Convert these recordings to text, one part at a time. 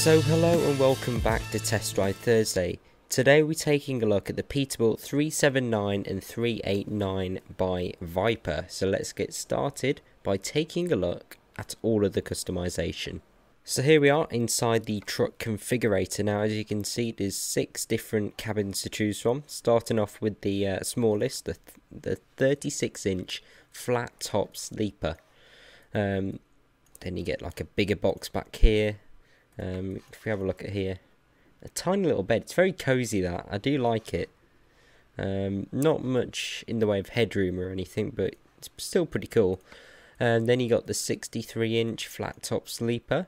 So hello and welcome back to Test Drive Thursday. Today we're taking a look at the Peterbilt 379 and 389 by Viper. So let's get started by taking a look at all of the customization. So here we are inside the truck configurator. Now as you can see there's 6 different cabins to choose from, starting off with the smallest, the 36-inch flat top sleeper. Then you get like a bigger box back here. If we have a look at here, a tiny little bed. It's very cozy, that. I do like it. Not much in the way of headroom or anything, but it's still pretty cool. And then you got the 63-inch flat top sleeper.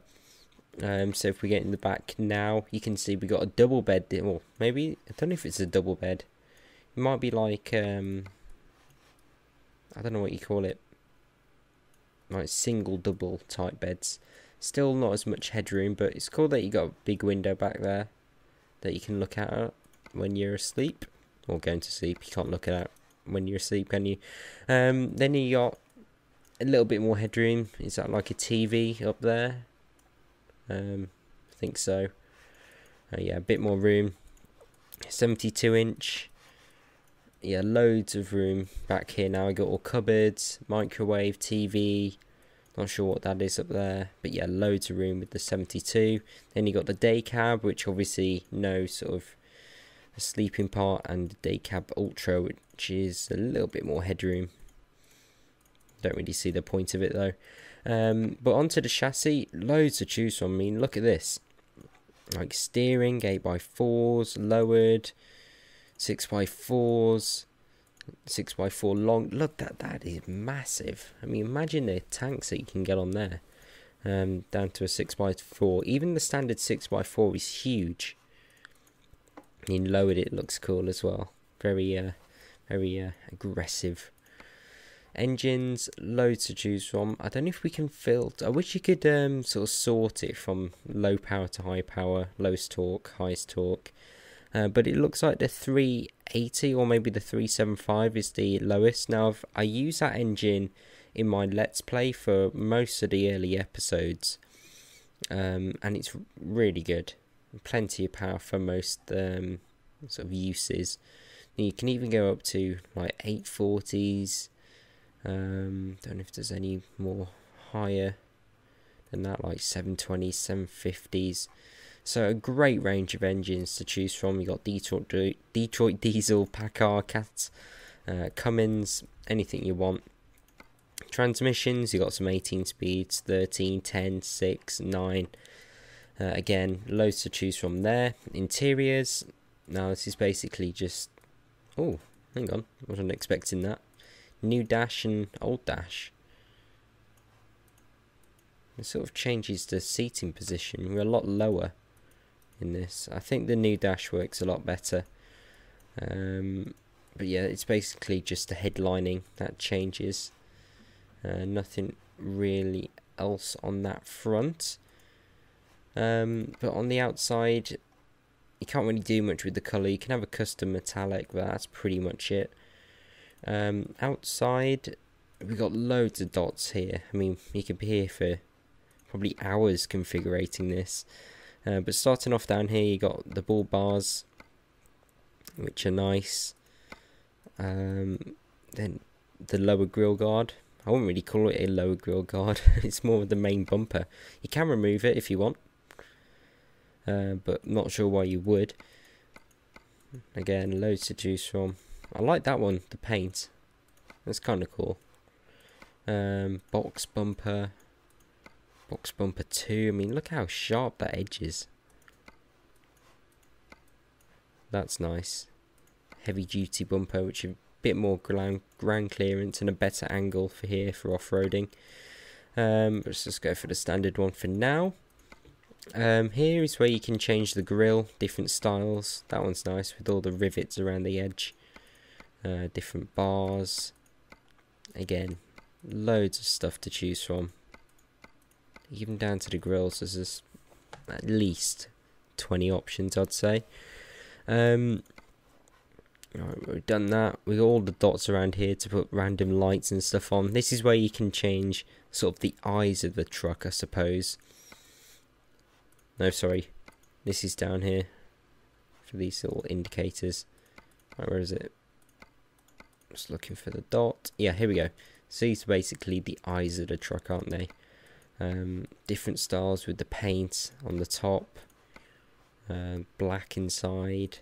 So if we get in the back now, you can see we got a double bed. Or maybe, I don't know if it's a double bed. It might be like, I don't know what you call it. Like single, double type beds. Still not as much headroom, but it's cool that you got a big window back there that you can look at when you're asleep or going to sleep. You can't look at it when you're asleep, can you? Then you got a little bit more headroom. Is that like a TV up there? I think so. Yeah, a bit more room. 72-inch. Yeah, loads of room back here now. I got all cupboards, microwave, TV. Not sure what that is up there, but yeah, loads of room with the 72. Then you got the day cab, which obviously no sort of a sleeping part, and the day cab ultra, which is a little bit more headroom. Don't really see the point of it though. But onto the chassis, loads to choose from. I mean, look at this, like steering, 8x4s, lowered, 6x4s. 6x4 long. Look, that is massive. I mean, imagine the tanks that you can get on there. Down to a 6x4. Even the standard 6x4 is huge. And lowered, it looks cool as well. Very aggressive. Engines, loads to choose from. I don't know if we can filter. I wish you could sort of sort it from low power to high power, lowest torque, highest torque. But it looks like the 380 or maybe the 375 is the lowest. Now, I use that engine in my Let's Play for most of the early episodes. And it's really good. Plenty of power for most sort of uses. You can even go up to like 840s. Don't know if there's any more higher than that, like 720s, 750s. So a great range of engines to choose from. You got Detroit Diesel, Packard, Cat, Cummins, anything you want. Transmissions, you got some 18 speeds, 13, 10, 6, 9. Again, loads to choose from there. Interiors, now this is basically just, oh, hang on, wasn't expecting that. New dash and old dash. It sort of changes the seating position. We're a lot lower in this. I think the new dash works a lot better. But yeah, it's basically just the headlining that changes. Nothing really else on that front. But on the outside, you can't really do much with the colour. You can have a custom metallic, but that's pretty much it. Outside, we've got loads of dots here. I mean, you could be here for probably hours configuring this. But starting off down here, you got the bull bars, which are nice. Then the lower grille guard. I wouldn't really call it a lower grille guard. It's more of the main bumper. You can remove it if you want, but not sure why you would. Again, loads to choose from. I like that one, the paint. That's kind of cool. Box bumper. Box bumper 2. I mean, look how sharp that edge is. That's nice. Heavy duty bumper, which is a bit more ground clearance and a better angle for here for off-roading. Let's just go for the standard one for now. Here is where you can change the grille, different styles. That one's nice with all the rivets around the edge. Different bars. Again, loads of stuff to choose from. Even down to the grills, there's at least 20 options, I'd say. Right, we've done that. With all the dots around here to put random lights and stuff on. This is where you can change sort of the eyes of the truck, I suppose. No, sorry. This is down here for these little indicators. Right, where is it? Just looking for the dot. Yeah, here we go. So these are basically the eyes of the truck, aren't they? Different styles with the paint on the top. Black inside.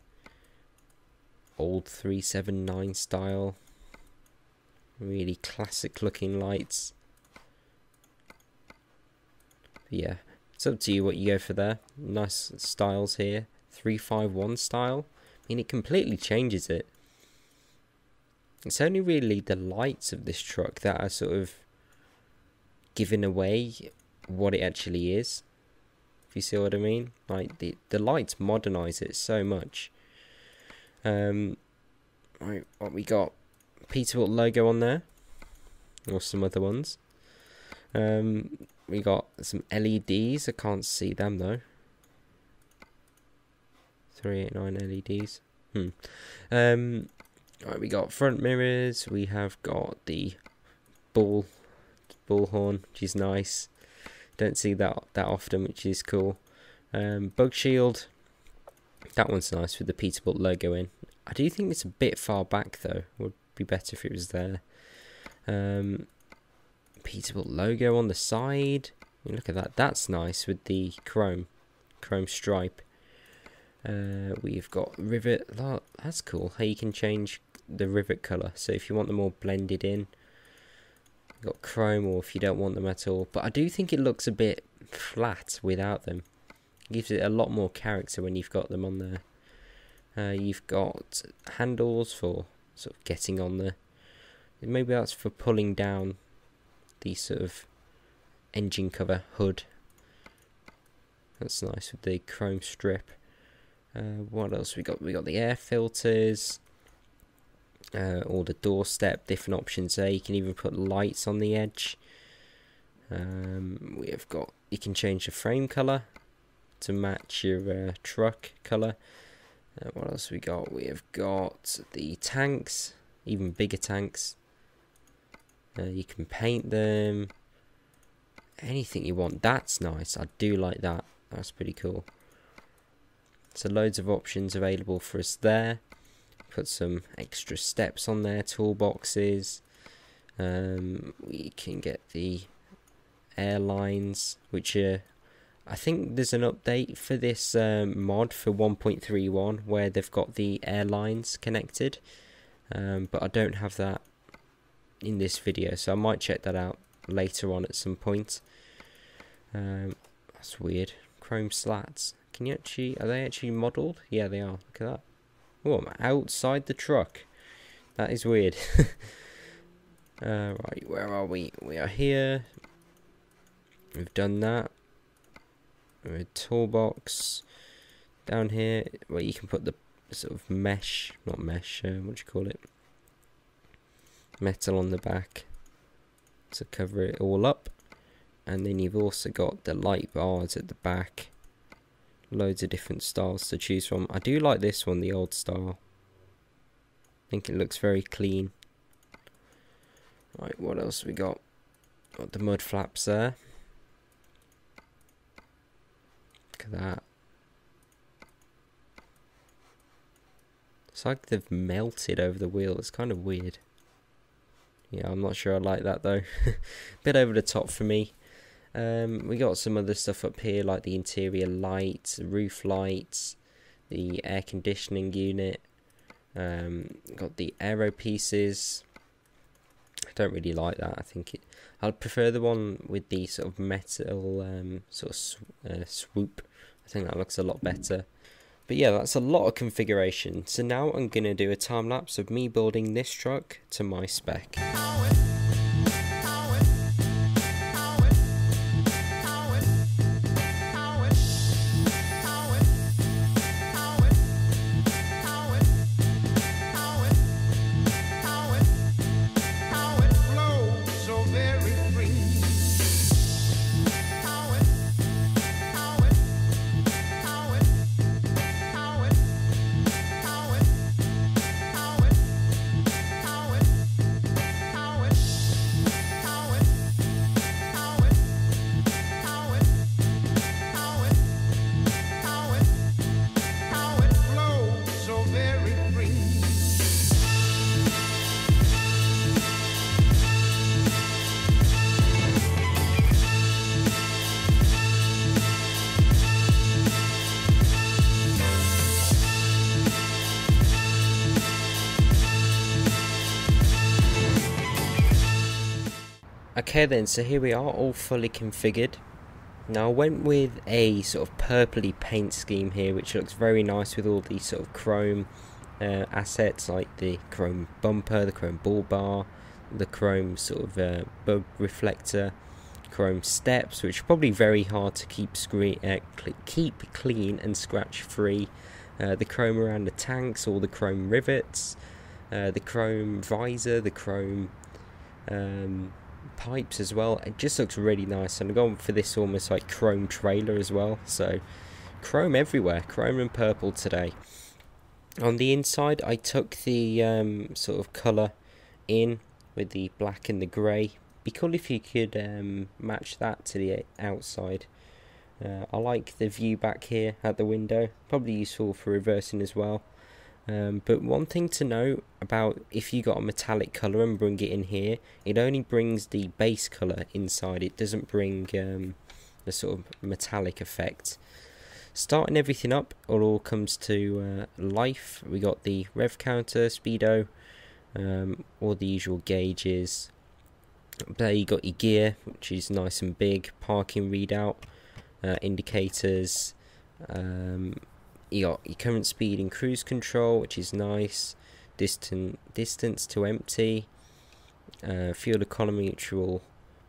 Old 379 style. Really classic looking lights. But yeah, it's up to you what you go for there. Nice styles here. 351 style. I mean, it completely changes it. It's only really the lights of this truck that are sort of giving away what it actually is. If you see what I mean. Like, the lights modernise it so much. Right, what we got? Peterbilt logo on there. Or some other ones. We got some LEDs. I can't see them though. 389 LEDs. Right, we got front mirrors. We have got the bullhorn, which is nice. Don't see that often, which is cool. Bug shield. That one's nice with the Peterbilt logo in. I do think it's a bit far back though. Would be better if it was there. Peterbilt logo on the side. I mean, look at that. That's nice with the chrome stripe. We've got rivet. That's cool. How you can change the rivet color. So if you want them all blended in, you've got chrome, or if you don't want them at all. But I do think it looks a bit flat without them. It gives it a lot more character when you've got them on there. You've got handles for sort of getting on there. Maybe that's for pulling down the sort of engine cover hood. That's nice with the chrome strip. What else we got? We got the air filters. All the doorstep, different options there. You can even put lights on the edge. We have got, you can change the frame color to match your truck color. What else we got? We have got the tanks, even bigger tanks. You can paint them. Anything you want. That's nice. I do like that. That's pretty cool. So loads of options available for us there. Put some extra steps on there, toolboxes. We can get the airlines, which are, I think there's an update for this mod for 1.31 where they've got the airlines connected, but I don't have that in this video, so I might check that out later on at some point. That's weird. Chrome slats. Can you actually, are they actually modelled? Yeah, they are. Look at that. Oh, I'm outside the truck. That is weird. Right, where are we? We are here. We've done that. We're toolbox. Down here, where you can put the sort of mesh, not mesh, what do you call it? Metal on the back to cover it all up. And then you've also got the light bars at the back. Loads of different styles to choose from. I do like this one, the old style. I think it looks very clean. Right, what else we got? Got the mud flaps there. Look at that. It's like they've melted over the wheel. It's kind of weird. Yeah, I'm not sure I like that though. Bit over the top for me. We got some other stuff up here like the interior lights, roof lights, the air conditioning unit. Got the aero pieces. I don't really like that. I think I'd prefer the one with the sort of metal sort of swoop. I think that looks a lot better. But yeah, that's a lot of configuration. So now I'm going to do a time lapse of me building this truck to my spec. Okay then, so here we are, all fully configured. Now I went with a sort of purpley paint scheme here, which looks very nice with all these sort of chrome assets, like the chrome bumper, the chrome bull bar, the chrome sort of bug reflector, chrome steps, which are probably very hard to keep clean and scratch free, the chrome around the tanks, all the chrome rivets, the chrome visor, the chrome pipes as well. It just looks really nice, and I've gone for this almost like chrome trailer as well, so chrome everywhere, chrome and purple today. On the inside I took the sort of colour in with the black and the grey. Be cool if you could match that to the outside. I like the view back here at the window, probably useful for reversing as well. But one thing to note about if you got a metallic colour and bring it in here, it only brings the base colour inside, it doesn't bring the sort of metallic effect. Starting everything up, it all comes to life. We got the rev counter, speedo, all the usual gauges. There you got your gear, which is nice and big, parking readout, indicators, you got your current speed and cruise control, which is nice, distance to empty, fuel economy, which will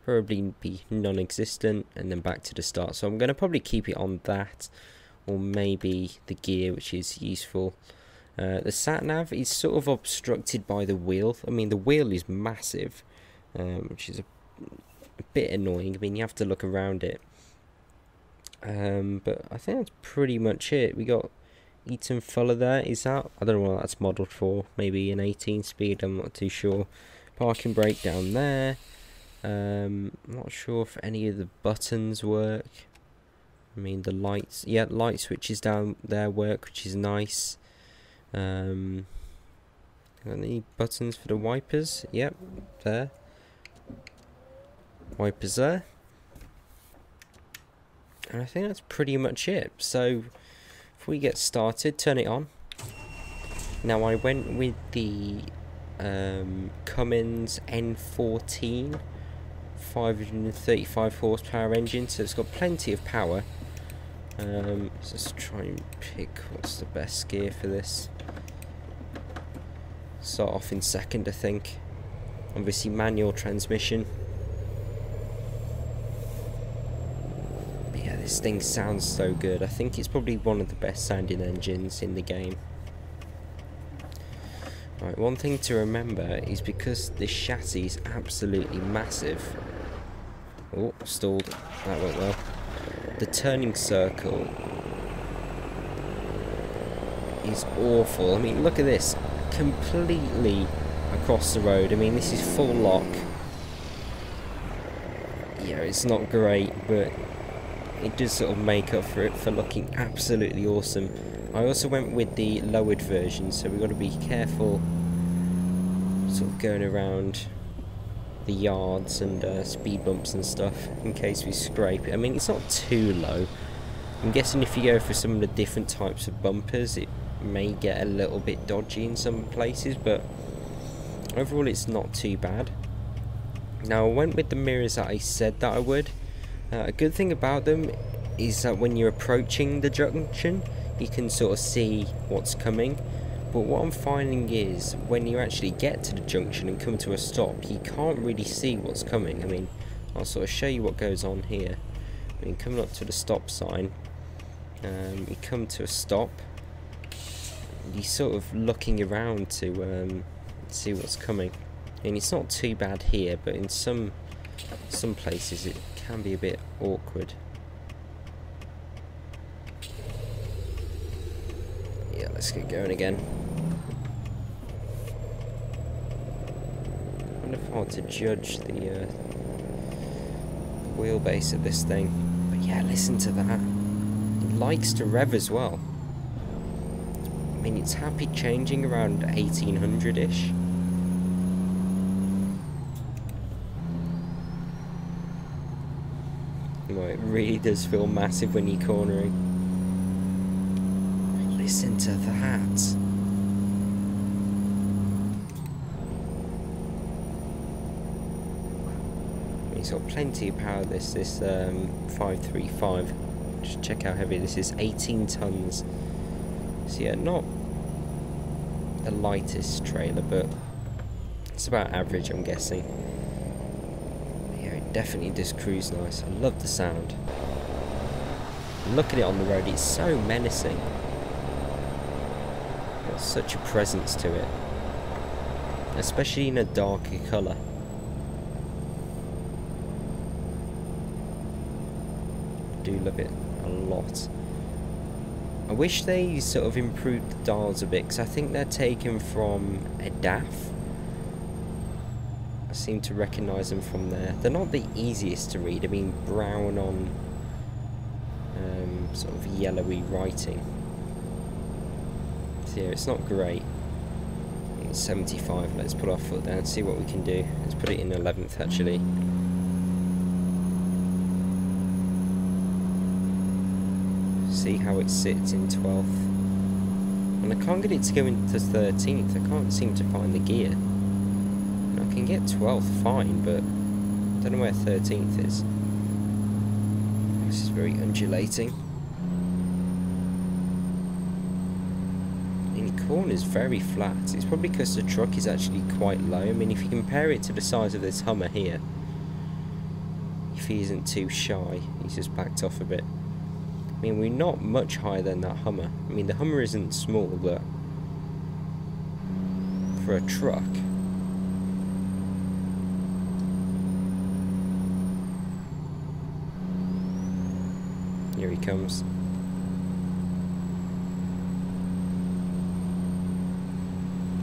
probably be non-existent, and then back to the start. So I'm going to probably keep it on that, or maybe the gear, which is useful. The sat-nav is sort of obstructed by the wheel. I mean, the wheel is massive, which is a bit annoying. I mean, you have to look around it. But I think that's pretty much it. We got Eaton Fuller there. Is that? I don't know what that's modelled for. Maybe an 18 speed, I'm not too sure. Parking brake down there. I'm not sure if any of the buttons work. I mean, the lights. Yeah, light switches down there work, which is nice. Got any buttons for the wipers? Yep, there. Wipers there. And I think that's pretty much it. So if we get started, turn it on. Now I went with the Cummins N14 535 horsepower engine, so it's got plenty of power. Let's try and pick what's the best gear for this. Start off in second, I think. Obviously manual transmission. This thing sounds so good. I think it's probably one of the best sounding engines in the game. Right, one thing to remember is because this chassis is absolutely massive. Oh, stalled. That went well. The turning circle is awful. I mean, look at this. Completely across the road. I mean, this is full lock. Yeah, it's not great, but it does sort of make up for it for looking absolutely awesome. I also went with the lowered version, so we've got to be careful sort of going around the yards and speed bumps and stuff in case we scrape it. I mean, it's not too low. I'm guessing if you go for some of the different types of bumpers, it may get a little bit dodgy in some places, but overall it's not too bad. Now I went with the mirrors that I said that I would. A good thing about them is that when you're approaching the junction, you can sort of see what's coming. But what I'm finding is when you actually get to the junction and come to a stop, you can't really see what's coming. I mean, I'll sort of show you what goes on here. I mean, coming up to the stop sign, you come to a stop, you're sort of looking around to see what's coming. I mean, it's not too bad here, but in some places it can be a bit awkward. Yeah, let's get going again. I wonder if I want to judge the wheelbase of this thing. But yeah, listen to that. It likes to rev as well. I mean, it's happy changing around 1800-ish. Well, it really does feel massive when you're cornering. Listen to that. It's got plenty of power, this 535. Just check how heavy this is, 18 tons. So yeah, not the lightest trailer, but it's about average, I'm guessing. Yeah, it definitely does cruise nice. I love the sound. Look at it on the road, it's so menacing. Got such a presence to it, especially in a darker colour. I do love it a lot. I wish they sort of improved the dials a bit, because I think they're taken from a DAF. I seem to recognise them from there. They're not the easiest to read. I mean, brown on sort of yellowy writing. So yeah, it's not great. It's 75. Let's put our foot down and see what we can do. Let's put it in 11th actually. See how it sits in 12th. And I can't get it to go into 13th. I can't seem to find the gear. And I can get 12th fine, but I don't know where 13th is. This is very undulating. And the corner's very flat. It's probably because the truck is actually quite low. I mean, if you compare it to the size of this Hummer here, if he isn't too shy, he's just backed off a bit. I mean, we're not much higher than that Hummer. I mean, the Hummer isn't small, but for a truck, here he comes.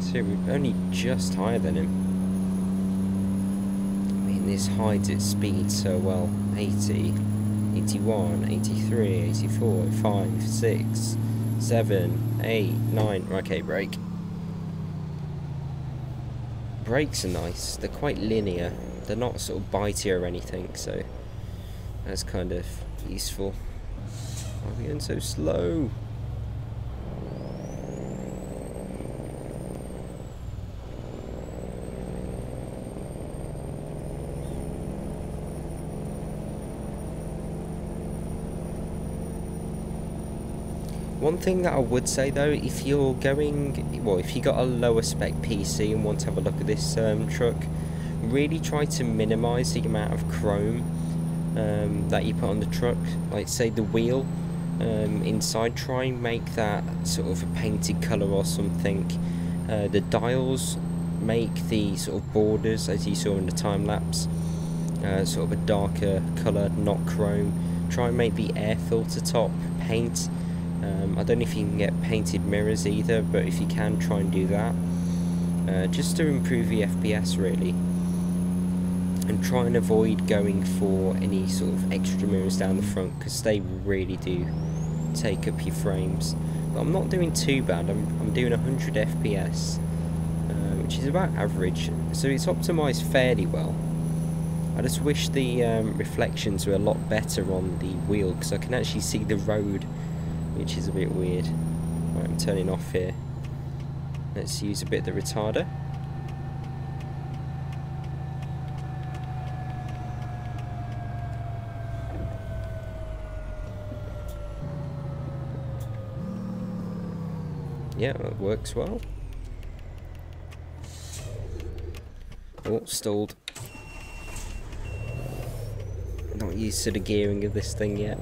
So we're only just higher than him. I mean, this hides its speed so well. 80. 81, 83, 84, 5, 6, 7, 8, 9. Okay, brake. Brakes are nice. They're quite linear. They're not sort of bitey or anything, so that's kind of useful. Why are we going so slow? One thing that I would say though, if you're going, well, if you got a lower spec PC and want to have a look at this truck, really try to minimise the amount of chrome that you put on the truck. Like say the wheel inside, try and make that sort of a painted colour or something. The dials, make the sort of borders, as you saw in the time lapse, sort of a darker colour, not chrome. Try and make the air filter top paint. I don't know if you can get painted mirrors either, but if you can, try and do that. Just to improve the FPS really. And try and avoid going for any sort of extra mirrors down the front, because they really do take up your frames. But I'm not doing too bad, I'm doing 100 FPS, which is about average, so it's optimised fairly well. I just wish the reflections were a lot better on the wheel, because I can actually see the road, which is a bit weird. Right, I'm turning off here. Let's use a bit of the retarder. Yeah, that works well. Oh, stalled. Not used to the gearing of this thing yet.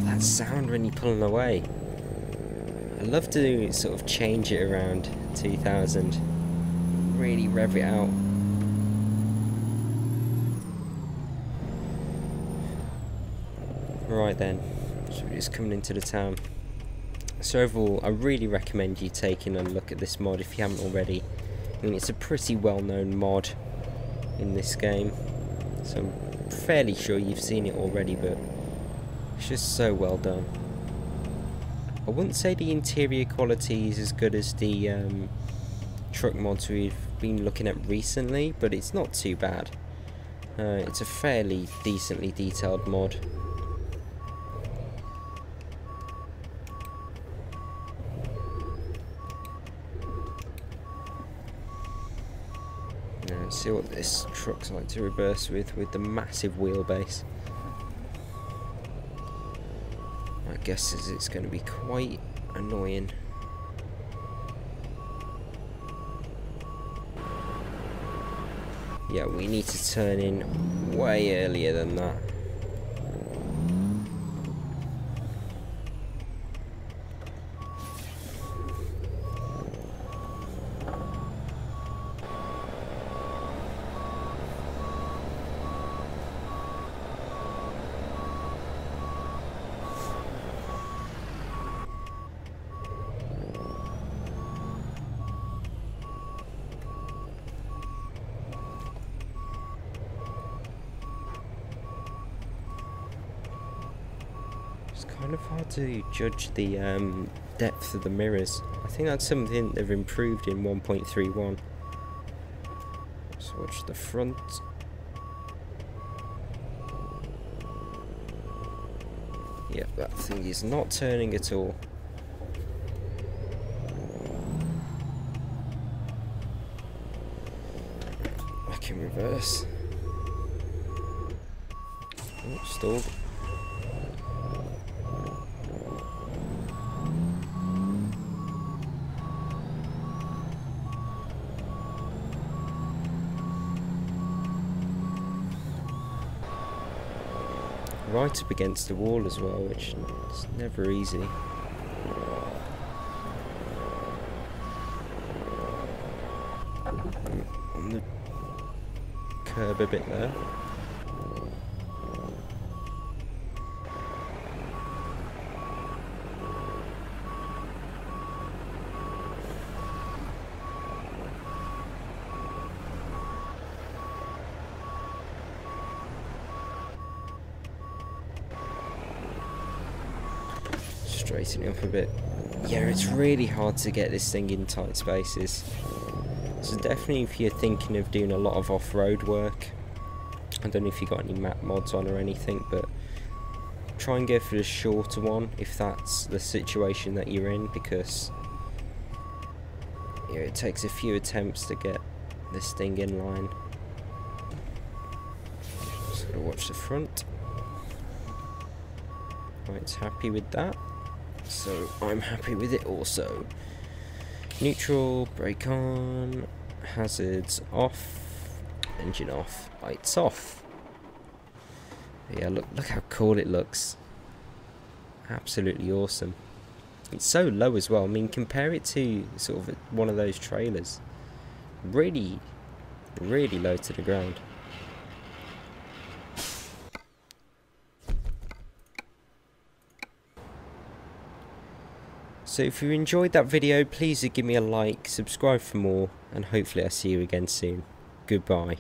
That sound when you're pulling away. I love to sort of change it around 2000. Really rev it out. Right then, so we're just coming into the town. So overall, I really recommend you taking a look at this mod if you haven't already. I mean, it's a pretty well-known mod in this game, so I'm fairly sure you've seen it already, but it's just so well done. I wouldn't say the interior quality is as good as the truck mods we've been looking at recently, but it's not too bad. It's a fairly decently detailed mod. Let's see what this truck's like to reverse with the massive wheelbase. My guess is it's going to be quite annoying. Yeah, we need to turn in way earlier than that. Kind of hard to judge the depth of the mirrors. I think that's something they've improved in 1.31. Let's watch the front. Yep, that thing is not turning at all. Back in reverse. Oh, stalled. Right up against the wall as well, which is never easy. On the curb a bit there. Straightening up a bit. Yeah, it's really hard to get this thing in tight spaces. So definitely if you're thinking of doing a lot of off-road work, I don't know if you got any map mods on or anything, but try and go for the shorter one if that's the situation that you're in, because yeah, it takes a few attempts to get this thing in line. Just gotta watch the front. Right, happy with that. So I'm happy with it also. Neutral, brake on, hazards off, engine off, lights off. Yeah, look how cool it looks. Absolutely awesome. It's so low as well. I mean, compare it to sort of one of those trailers. Really, really low to the ground. So if you enjoyed that video, please do give me a like, subscribe for more, and hopefully I'll see you again soon. Goodbye.